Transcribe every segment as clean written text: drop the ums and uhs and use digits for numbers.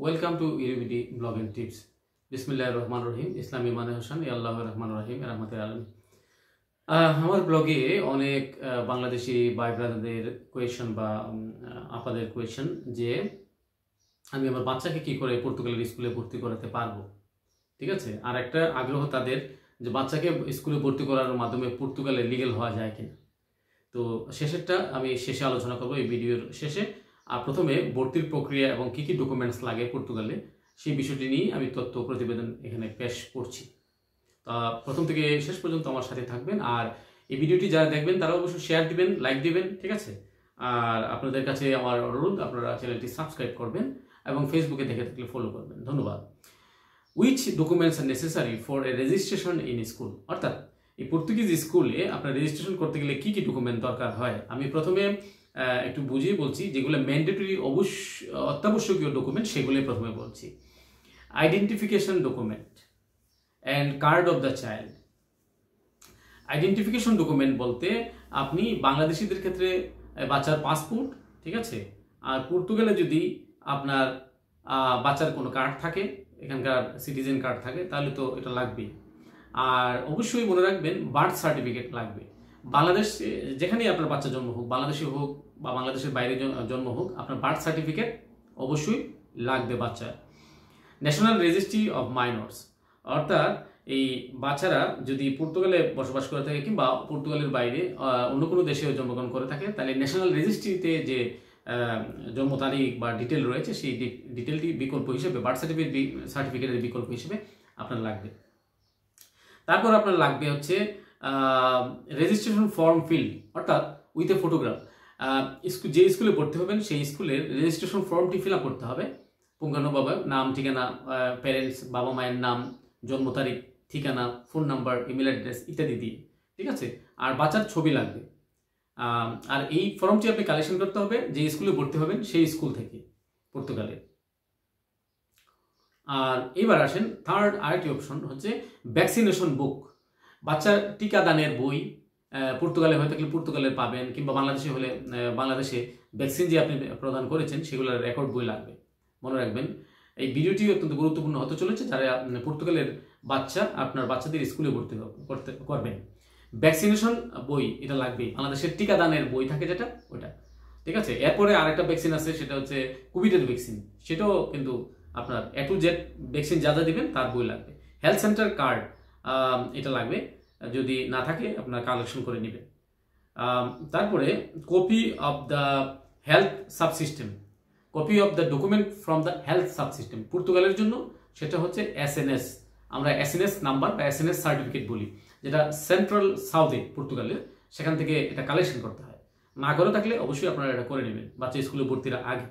Welcome to UBD blogging tips. বিসমিল্লাহির রহমানির রহিম। ইসলামী মানে হোসেন আল্লাহর রহমানির রহিম রহমতুল আলম। আমার ব্লগে অনেক বাংলাদেশি ভাই ব্রাদারদের কোয়েশন বা আপাদের কোয়েশন যে আমি আমার বাচ্চাকে কি করে পর্তুগালের স্কুলে ভর্তি করাতে পারবো। ঠিক আছে, আর একটা আগ্রহ তাদের যে বাচ্চাকে স্কুলে ভর্তি করার মাধ্যমে পর্তুগালে লিগ্যাল হওয়া যায় কিনা। তো শেষেরটা আমি শেষে আলোচনা করবো এই ভিডিওর শেষে। আর প্রথমে ভর্তির প্রক্রিয়া এবং কী কী ডকুমেন্টস লাগে পর্তুগালে সেই বিষয়টি নিয়ে আমি তথ্য প্রতিবেদন এখানে পেশ করছি। তা প্রথম থেকে শেষ পর্যন্ত আমার সাথে থাকবেন, আর এই ভিডিওটি যারা দেখবেন তারা অবশ্যই শেয়ার দিবেন, লাইক দিবেন, ঠিক আছে। আর আপনাদের কাছে আমার অনুরোধ, আপনারা চ্যানেলটি সাবস্ক্রাইব করবেন এবং ফেসবুকে দেখে থাকলে ফলো করবেন। ধন্যবাদ। Which documents are necessary for a registration in school, অর্থাৎ এই পর্তুগিজ স্কুলে আপনার রেজিস্ট্রেশন করতে গেলে কী কী ডকুমেন্ট দরকার হয় আমি প্রথমে একটু বুঝিয়ে বলছি। যেগুলো ম্যান্ডেটরি অত্যাবশ্যকীয় ডকুমেন্ট সেগুলোই প্রথমে বলছি। Identification document and card of the child. Identification document বলতে আপনি বাংলাদেশিদের ক্ষেত্রে বাচ্চার পাসপোর্ট, ঠিক আছে। আর পর্তুগালে যদি আপনার বাচ্চার কোনো কার্ড থাকে, এখানকার সিটিজেন কার্ড থাকে, তাহলে তো এটা লাগবেই। আর অবশ্যই মনে রাখবেন বার্থ সার্টিফিকেট লাগবে। বাংলাদেশ যেখানেই আপনার বাচ্চা জন্ম হোক, বাংলাদেশে হোক বা বাংলাদেশের বাইরে জন্ম হোক, আপনার বার্থ সার্টিফিকেট অবশ্যই লাগবে বাচ্চার। ন্যাশনাল রেজিস্ট্রি অফ মাইনর্স, অর্থাৎ এই বাচ্চারা যদি পর্তুগালে বসবাস করে থাকে কিংবা পর্তুগালের বাইরে অন্য কোনো দেশে জন্মগ্রহণ করে থাকে, তাহলে ন্যাশনাল রেজিস্ট্রিতে যে জন্ম তারিখ বা ডিটেল রয়েছে সেই ডিটেলটি বিকল্প হিসেবে বার্থ সার্টিফিকেটের বিকল্প হিসেবে আপনার লাগবে। তারপর আপনার লাগবে হচ্ছে রেজিস্ট্রেশন ফর্ম ফিল্ড, অর্থাৎ উইথ এ ফটোগ্রাফ। যে স্কুলে ভর্তি হবেন সেই স্কুলের রেজিস্ট্রেশন ফর্মটি ফিল আপ করতে হবে পুঙ্খানুপুঙ্খভাবে, নাম, ঠিকানা, প্যারেন্টস, বাবা মায়ের নাম, জন্ম তারিখ, ঠিকানা, ফোন নাম্বার, ইমেল অ্যাড্রেস ইত্যাদি দিয়ে, ঠিক আছে। আর বাচ্চার ছবি লাগবে। আর এই ফর্মটি আপনি কালেকশন করতে হবে যে স্কুলে ভর্তি হবেন সেই স্কুল থেকে পর্তুগালে। আর এবার আসেন থার্ড আরেকটি অপশন হচ্ছে ভ্যাকসিনেশন বুক। বাচ্চার টিকাদানের বই পর্তুগালে হয়ে থাকলে পর্তুগালের পাবেন, কিংবা বাংলাদেশে হলে বাংলাদেশে ভ্যাকসিন যে আপনি প্রদান করেছেন সেগুলোর রেকর্ড বই লাগবে। মনে রাখবেন এই ভিডিওটি অত্যন্ত গুরুত্বপূর্ণ হতে চলেছে যারা পর্তুগালের আপনার বাচ্চাদের স্কুলে ভর্তি করবেন। ভ্যাকসিনেশন বই এটা লাগবে, বাংলাদেশের টিকাদানের বই থাকে যেটা, ওটা, ঠিক আছে। এরপরে আরেকটা ভ্যাকসিন আছে, সেটা হচ্ছে কোভিডের ভ্যাকসিন, সেটাও কিন্তু আপনার A to Z ভ্যাকসিন যা যা দিবেন তার বই লাগবে। হেলথ সেন্টার কার্ড এটা লাগবে, যদি না থাকে আপনার কালেকশন করে নেবেন। তারপরে copy of the health subsystem, copy of the document from the health subsystem. পর্তুগালের জন্য সেটা হচ্ছে SNS, আমরা SNS নাম্বার বা SNS সার্টিফিকেট বলি, যেটা সেন্ট্রাল সাউথে পর্তুগালের, সেখান থেকে এটা কালেকশন করতে হয়। না করে থাকলে অবশ্যই আপনারা এটা করে নেবেন বাচ্চা স্কুলে ভর্তির আগে।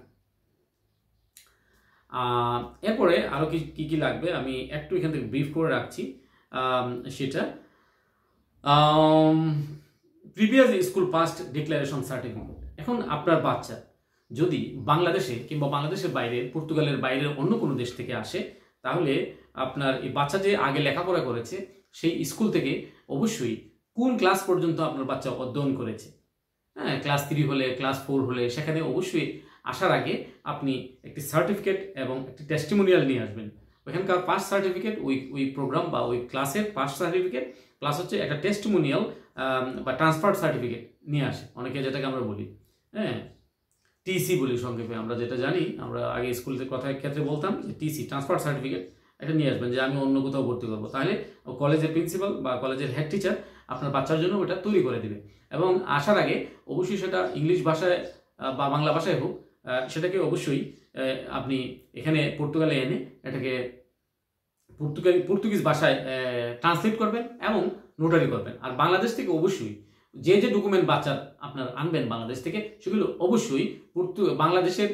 এরপরে আরও কি কি লাগবে আমি একটু এখান থেকে ব্রিফ করে রাখছি। সেটা previous school past declaration certificate. এখন আপনার বাচ্চা যদি বাংলাদেশে কিংবা বাংলাদেশের বাইরে, পর্তুগালের বাইরের অন্য কোনো দেশ থেকে আসে, তাহলে আপনার এই বাচ্চা যে আগে লেখাপড়া করেছে সেই স্কুল থেকে অবশ্যই কোন ক্লাস পর্যন্ত আপনার বাচ্চা অধ্যয়ন করেছে, হ্যাঁ, ক্লাস 3 হলে, ক্লাস 4 হলে, সেখানে অবশ্যই আসার আগে আপনি একটি সার্টিফিকেট এবং একটি টেস্টিমোনিয়াল নিয়ে আসবেন। ওইখানকার পাস সার্টিফিকেট, ওই প্রোগ্রাম বা ওই ক্লাসের পাস সার্টিফিকেট, প্লাস হচ্ছে একটা টেস্টিমোনিয়াল বা ট্রান্সফার সার্টিফিকেট নিয়ে আসে, অনেকে যেটাকে আমরা বলি, হ্যাঁ, TC বলি সংক্ষেপে। আমরা যেটা জানি, আমরা আগে স্কুলের কথার ক্ষেত্রে বলতাম যে TC, ট্রান্সফার সার্টিফিকেট, এটা নিয়ে আসবেন যে আমি অন্য কোথাও ভর্তি করবো। তাহলে কলেজের প্রিন্সিপাল বা কলেজের হেড টিচার আপনার বাচ্চার জন্য ওটা তৈরি করে দেবে। এবং আসার আগে অবশ্যই সেটা ইংলিশ ভাষায় বা বাংলা ভাষায় হোক, সেটাকে অবশ্যই আপনি এখানে পর্তুগালে এনে এটাকে পর্তুগিজ ভাষায় ট্রান্সলেট করবেন এবং নোটারি করবেন। আর বাংলাদেশ থেকে অবশ্যই যে ডকুমেন্ট বাচ্চার আপনার আনবেন বাংলাদেশ থেকে, সেগুলো অবশ্যই বাংলাদেশের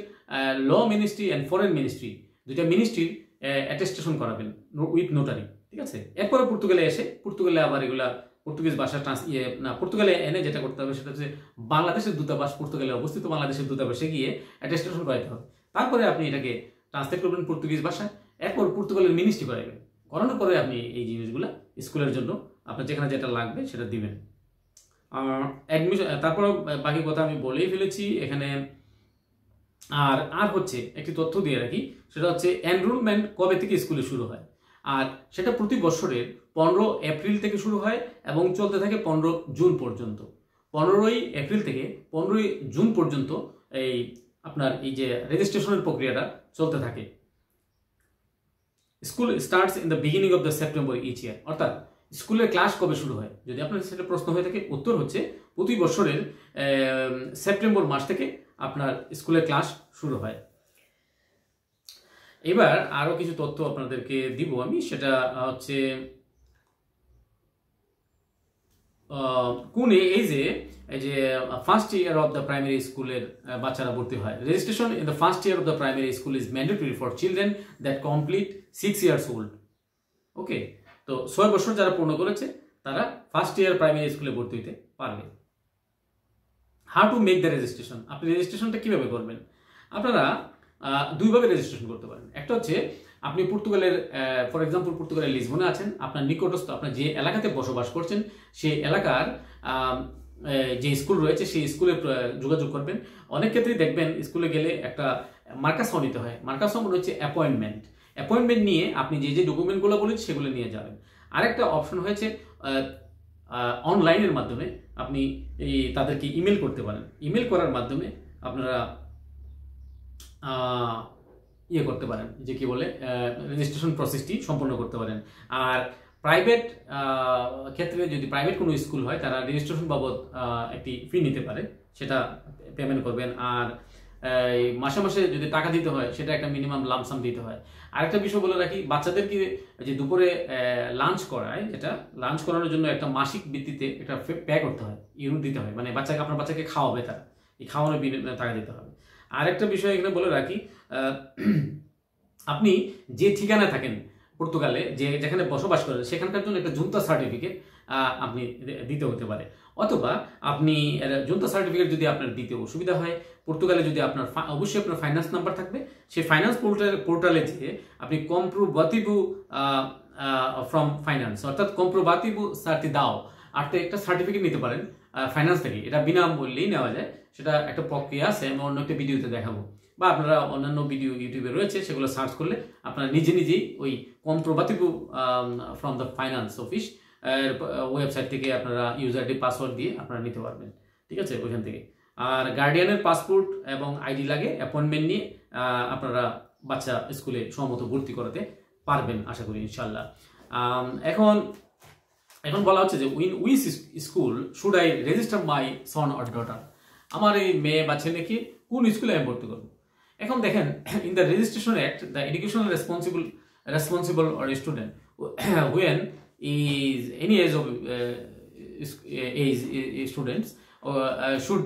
law ministry and foreign ministry, দুইটা মিনিস্ট্রির অ্যাটেস্টেশন করাবেন উইথ নোটারি, ঠিক আছে। এরপরে পর্তুগালে এসে, পর্তুগালে আবার এগুলা পর্তুগিজ ভাষা পর্তুগালে এনে যেটা করতে হবে সেটা হচ্ছে বাংলাদেশের দূতাবাস, পর্তুগালে অবস্থিত বাংলাদেশের দূতাবাসে গিয়ে অ্যাটেস্টেশন করাতে হবে। তারপরে আপনি এটাকে ট্রান্সলেট করবেন পর্তুগিজ ভাষায়, এরপর পর্তুগালের মিনিস্ট্রি করাবেন। করানোর পরে আপনি এই জিনিসগুলো স্কুলের জন্য আপনার যেখানে যেটা লাগবে সেটা দিবেন। অ্যাডমিশন, তারপর বাকি কথা আমি বলেই ফেলেছি। এখানে আর আর হচ্ছে একটি তথ্য দিয়ে রাখি, সেটা হচ্ছে এনরোলমেন্ট কবে থেকে স্কুলে শুরু হয়। আর সেটা প্রতি বছরের 15 এপ্রিল থেকে শুরু হয় এবং চলতে থাকে 15 জুন পর্যন্ত। 15ই এপ্রিল থেকে 15ই জুন পর্যন্ত এই আপনার এই যে রেজিস্ট্রেশনের প্রক্রিয়াটা চলতে থাকে। School starts in the beginning of the September each year, অর্থাৎ স্কুলের ক্লাস কবে শুরু হয়, যদি আপনার সেটা প্রশ্ন হয়ে থাকে, উত্তর হচ্ছে প্রতি বছরের সেপ্টেম্বর মাস থেকে আপনার স্কুলের ক্লাস শুরু হয়। এবার আরো কিছু তথ্য আপনাদেরকে দিব আমি, সেটা হচ্ছে কোন এজে এই যে first year of the primary স্কুলের বাচ্চারা ভর্তি হয়। Registration in the first year of the primary school is mandatory for children that complete 6 years old। ওকে, তো 6 বছর যারা পূর্ণ করেছে তারা ফার্স্ট ইয়ার প্রাইমারি স্কুলে ভর্তি হতে পারবে। How to make the registration, আপনি রেজিস্ট্রেশনটা কিভাবে করবেন? আপনারা দুইভাবে রেজিস্ট্রেশন করতে পারেন। একটা হচ্ছে আপনি পর্তুগালের ফর এক্সাম্পল পর্তুগালের লিসবনে আছেন, আপনার নিকটস্থ আপনার যে এলাকাতে বসবাস করছেন সেই এলাকার যে স্কুল রয়েছে সেই স্কুলে যোগাযোগ করবেন। অনেক ক্ষেত্রেই দেখবেন স্কুলে গেলে একটা মার্কাসও নিতে হয়। মার্কাসও মনে হচ্ছে অ্যাপয়েন্টমেন্ট নিয়ে আপনি যে যে ডকুমেন্টগুলো বলেন সেগুলো নিয়ে যাবেন। আরেকটা অপশন হয়েছে অনলাইনের মাধ্যমে আপনি এই তাদেরকে ইমেল করতে পারেন। ইমেল করার মাধ্যমে আপনারা ইয়ে করতে পারেন, যে কি বলে রেজিস্ট্রেশন প্রসেসটি সম্পন্ন করতে পারেন। আর প্রাইভেট ক্ষেত্রে যদি প্রাইভেট কোনো স্কুল হয় তারা রেজিস্ট্রেশন বাবদ একটি ফি নিতে পারে, সেটা পেমেন্ট করবেন। আর মাসে মাসে যদি টাকা দিতে হয় সেটা একটা মিনিমাম লামসাম দিতে হয়। আরেকটা বিষয় বলে রাখি, বাচ্চাদেরকে যে দুপুরে লাঞ্চ করায়, যেটা লাঞ্চ করানোর জন্য একটা মাসিক ভিত্তিতে একটা পে করতে হয়, ইউনিট দিতে হয়, মানে আপনার বাচ্চাকে খাওয়াবে, তারা এই খাওয়ানোর টাকা দিতে হবে। আরেকটা বিষয় এখানে বলে রাখি, আপনি যে ঠিকানায় থাকেন পর্তুগালে, যেখানে বসবাস করেন সেখানকার জন্য একটা জুনতা সার্টিফিকেট আপনি দিতে হতে পারে। অথবা আপনি জুনতা সার্টিফিকেট যদি আপনার দিতে অসুবিধা হয়, পর্তুগালে যদি আপনার অবশ্যই আপনার ফাইন্যান্স নাম্বার থাকবে, সেই ফাইন্যান্স পোর্টালে যেয়ে আপনি কম্প্রোবাতিবু ফ্রম ফাইন্যান্স, অর্থাৎ কম্প্রোবাতিবু সার্টিদাও একটা সার্টিফিকেট নিতে পারেন ফাইন্যান্স থেকে। এটা বিনামূল্যেই নেওয়া যায়, সেটা একটা প্রক্রিয়া আছে, আমি অন্য একটা ভিডিওতে দেখাবো, বা আপনারা অন্যান্য ভিডিও ইউটিউবে রয়েছে সেগুলো সার্চ করলে আপনারা নিজেই ওই কম্প্রোবাতিবু from the finance office website থেকে আপনারা ইউজার আইডি পাসওয়ার্ড দিয়ে আপনারা নিতে পারবেন, ঠিক আছে, ওইখান থেকে। আর গার্ডিয়ানের পাসপোর্ট এবং আইডি লাগে, অ্যাপয়েন্টমেন্ট নিয়ে আপনারা বাচ্চা স্কুলে সম্মত ভর্তি করাতে পারবেন আশা করি ইনশাল্লাহ। এখন বলা হচ্ছে যে which school should I register my Son or daughter, আমার এই মেয়ে বা ছেলেকে কোন স্কুলে আমি ভর্তি করবো। এখন দেখেন, in the registration act the educational responsible or student when is any age of students should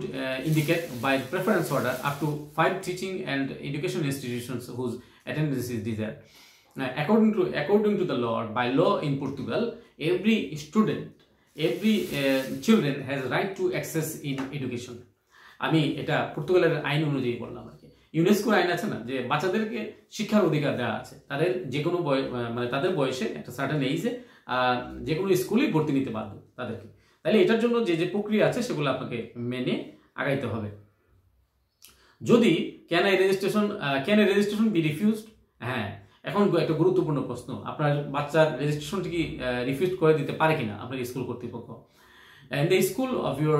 indicate by preference order up to 5 teaching and education institutions whose attendance is desired. According to the law, by law in Portugal, every children has right to access in education. আমি এটা পর্তুগালের আইন অনুযায়ী বললাম আর কি। ইউনেস্কোর আইন আছে না, যে বাচ্চাদেরকে শিক্ষার অধিকার দেওয়া আছে, তাদের যে কোনো মানে তাদের বয়সে একটা সার্টেন এজে যে কোনো স্কুলেই ভর্তি নিতে বাধ্য তাদেরকে। তাহলে এটার জন্য যে প্রক্রিয়া আছে সেগুলো আপনাকে মেনে আগাইতে হবে। যদি can A registration B refused? হ্যাঁ, এখন একটা গুরুত্বপূর্ণ প্রশ্ন, আপনার বাচ্চার রেজিস্ট্রেশনটি কি রিফিউজ করে দিতে পারে কিনা আপনার স্কুল কর্তৃপক্ষ। In the school of your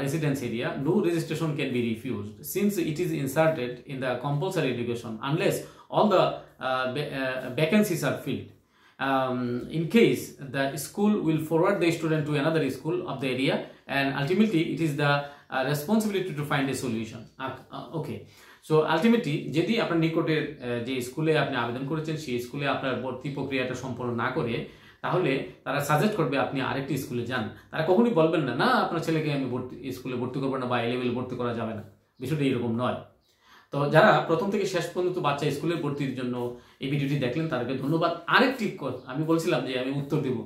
residence area, no registration can be refused since it is inserted in the compulsory education unless all the vacancies are filled. In case the school will forward the student to another school of the area, and ultimately it is the responsibility to find a solution. Okay, so ultimately যদি আপনার নিকটের যে স্কুলে আপনি আবেদন করেছেন সেই স্কুলে আপনার ভর্তি প্রক্রিয়াটা সম্পন্ন না করে, তাহলে তারা সাজেস্ট করবে আপনি আরেকটি স্কুলে যান। তারা কখনোই বলবেন না আপনার ছেলেকে আমি স্কুলে ভর্তি করবো না বা এ লেভেল ভর্তি করা যাবে না, বিষয়টা এরকম নয়। তো যারা প্রথম থেকে শেষ পর্যন্ত বাচ্চা স্কুলে ভর্তির জন্য এই ভিডিওটি দেখলেন তাদেরকে ধন্যবাদ। আরেকটি কথা আমি বলছিলাম যে আমি উত্তর দেব,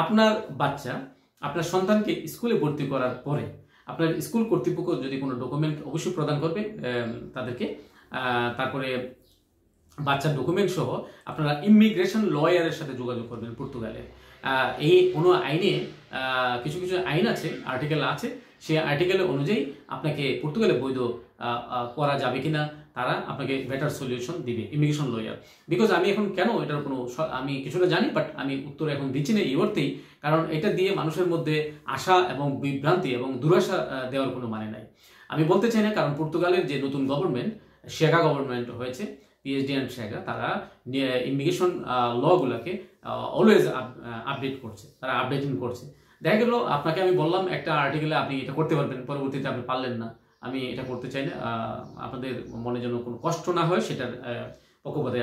আপনার বাচ্চা আপনার সন্তানকে স্কুলে ভর্তি করার পরে আপনার স্কুল কর্তৃপক্ষ যদি কোনো ডকুমেন্ট অবশ্যই প্রদান করবে তাদেরকে, তারপরে বাচ্চার ডকুমেন্ট সহ আপনারা ইমিগ্রেশন লয়ারের সাথে যোগাযোগ করবেন পর্তুগালে। এই কোনো আইনে কিছু আইন আছে, আর্টিকেল আছে, সেই আর্টিকেলের অনুযায়ী আপনাকে পর্তুগালে বৈধ করা যাবে কিনা তারা আপনাকে বেটার সলিউশন দিবে, ইমিগ্রেশন লয়ার। বিকজ আমি এখন কেন এটার কোনো আমি কিছুটা জানি, বাট আমি উত্তর এখন দিচ্ছি না এই অর্থেই, কারণ এটা দিয়ে মানুষের মধ্যে আশা এবং বিভ্রান্তি এবং দুরাশা দেওয়ার কোনো মানে নাই। আমি বলতে চাই না, কারণ পর্তুগালের যে নতুন গভর্নমেন্ট, শেগা গভর্নমেন্ট হয়েছে, পিএইচডি অ্যান্ড শেগা, তারা ইমিগ্রেশন লগুলোকে অলওয়েজ আপডেট করছে, তারা আপডেটিং করছে। দেখা গেল আপনাকে আমি বললাম একটা আর্টিকেলে আপনি এটা করতে পারবেন, পরবর্তীতে আপনি পারলেন না। আমি এটা করতে চাই না, আপনাদের মনে যেন কোনো কষ্ট না হয় সেটার পক্ষপাতে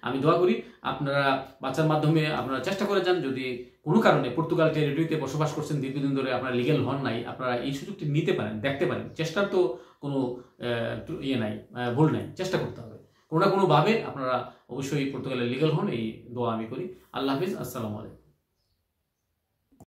আমি দোয়া করি আপনারা বাচ্চার মাধ্যমে আপনারা চেষ্টা করে যান। যদি কোনো কারণে পর্তুগাল টেরিটরিতে বসবাস করছেন দীর্ঘদিন ধরে, আপনারা লিগ্যাল হন নাই, আপনারা এই সুযোগটি নিতে পারেন, দেখতে পারেন। চেষ্টার তো কোনো ইয়ে নাই, ভুল নাই, চেষ্টা করতে হবে। কোনো না কোনোভাবে আপনারা অবশ্যই পর্তুগালে লিগ্যাল হন, এই দোয়া আমি করি। আল্লাহ হাফিজ, আসসালামু আলাইকুম।